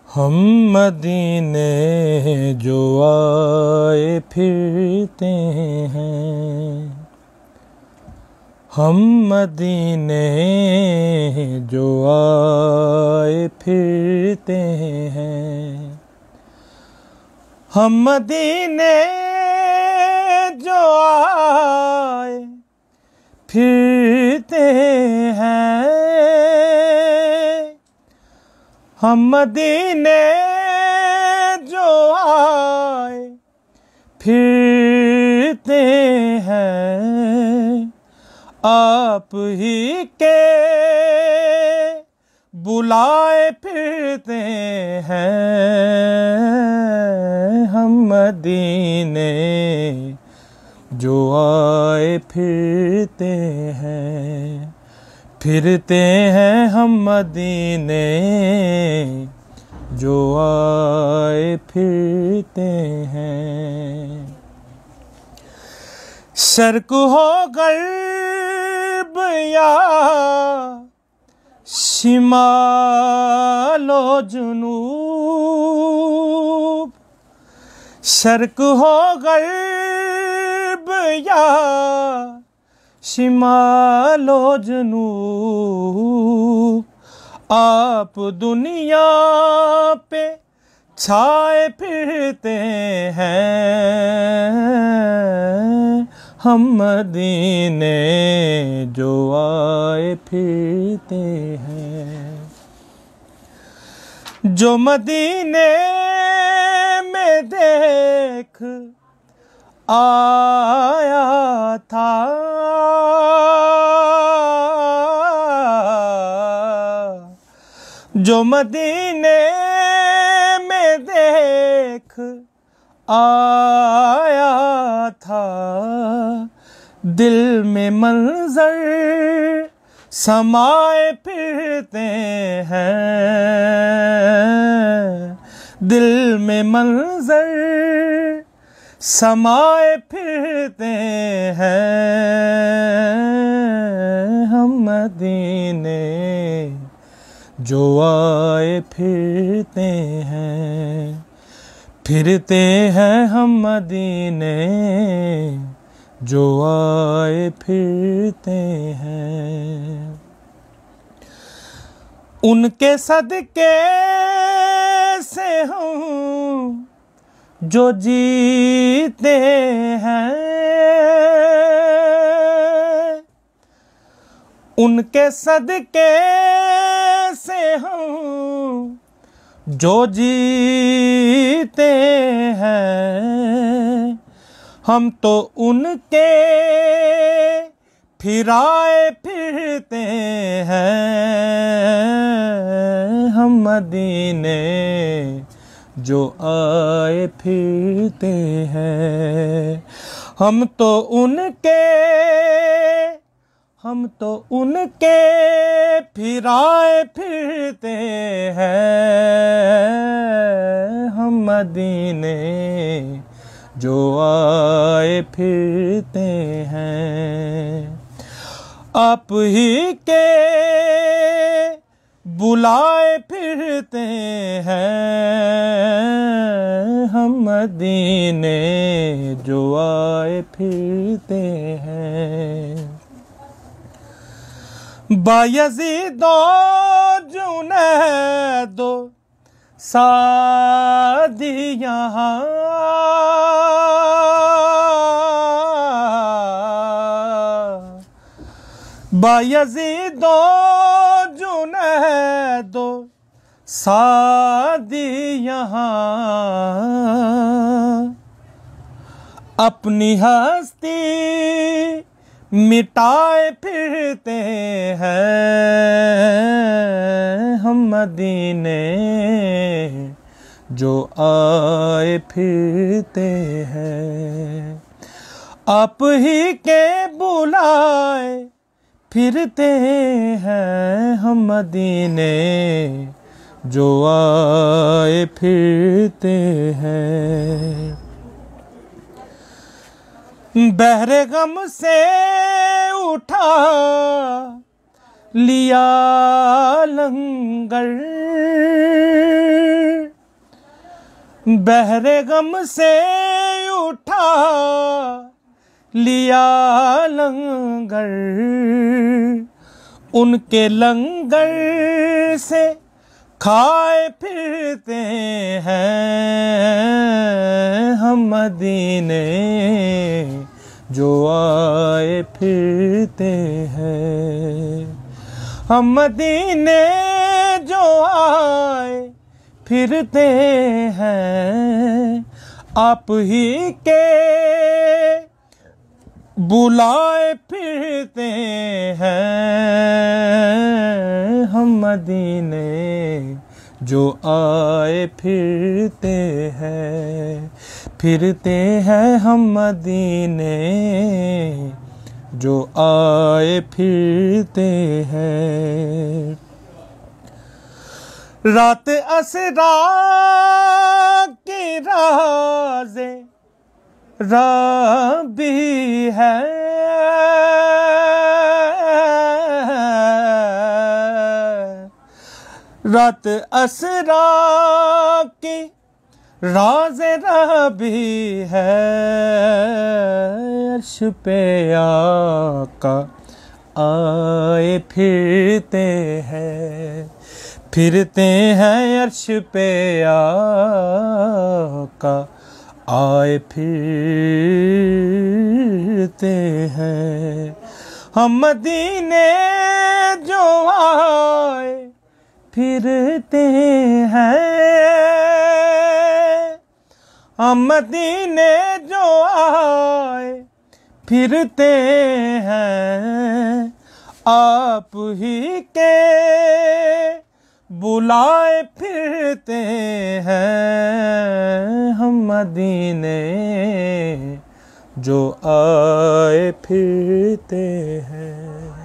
हम मदीने जो आए फिरते हैं, हम मदीने जो आए फिरते हैं, हम मदीने जो आए फिरते हैं, हम मदीने जो आए फिरते हैं, आप ही के बुलाए फिरते हैं, हम मदीने जो आए फिरते हैं, फिरते हैं हम मदीने जो आए फिरते हैं। शर्क हो गर्ब या शिमालो जुनूब, शर्क हो गर्ब या शिमालो जनूब, आप दुनिया पे छाए फिरते हैं, हम मदीने जो आए फिरते हैं। जो मदीने में देख आया था, जो मदीने में देख आया था, दिल में मंजर समाए फिरते हैं, दिल में मंजर समाए फिरते हैं, हम मदीने जो आए फिरते हैं, फिरते हैं हम मदीने जो आए फिरते हैं। उनके सदके से हम जो जीते हैं, उनके सदके से हम जो जीते हैं, हम तो उनके फिराए फिरते हैं, हम मदीने जो आए फिरते हैं, हम तो उनके फिराए फिरते हैं, हम मदीने जो आए फिरते हैं, आप ही के बुलाए फिरते हैं, हम मदीने जो आए फिरते हैं। बायज़ीदो जुनैदो सादी यहाँ, बायज़ीदो जुनैदो सादी यहाँ, अपनी हस्ती मिटाए फिरते हैं, हम मदीने जो आए फिरते हैं, आप ही के बुलाए फिरते हैं, हम मदीने जो आए फिरते हैं। बहरे गम से उठा लिया लंगर, बहरे गम से उठा लिया लंगर, उनके लंगर से खाए फिरते हैं हम मदीने जो आए फिरते हैं। हम मदीने जो आए फिरते हैं, आप ही के बुलाए फिरते हैं। हम मदीने जो आए फिरते हैं, फिरते हैं हम मदीने जो आए फिरते हैं। रात असरा की राज़े रबी है, रात असरा की राज़ रबी है। अर्श पे आका आए फिरते हैं, फिरते हैं अर्श पे आका आए फिरते हैं। हम मदीने जो आए फिरते हैं, हम मदीने जो आए फिरते हैं, आप ही के बुलाए फिरते हैं। हम मदीने जो आए फिरते हैं।